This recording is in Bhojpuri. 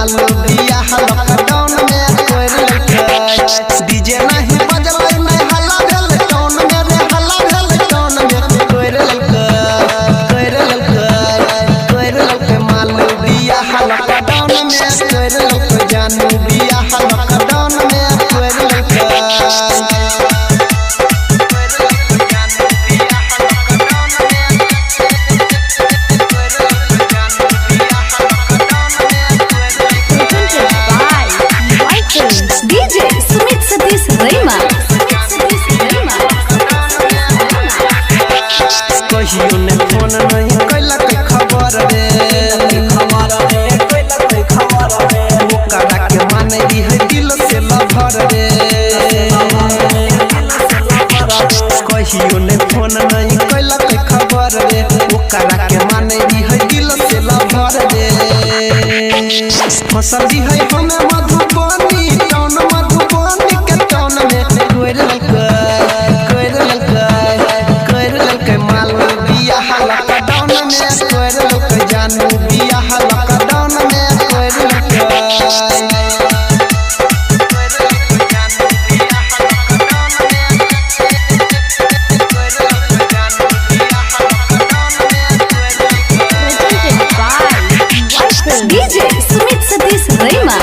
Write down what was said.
मालू बिया लॉकडाउन में कोर डीजे नहीं बजलै नहीं हल्ला भेल टाउन में रे हल्ला भेल टाउन में कोर मालू बिया लॉकडाउन में कोर जानू बिया लॉकडाउन में कोर DJ Sumit Satish Rema कहियो ने फोन नहीं कैलक खबर रे ओकरा के माने ई है दिल से लभर रे कहियो ने फोन नहीं कैलक खबर रे ओकरा के माने ई है दिल से लभर रे मसली है हमें मधुबनी टाउन मधुबनी के टाउन में कोर मालू बिया लॉकडाउन में कोर जानू बिया लॉकडाउन में कोर DJ Sumit Satish Rema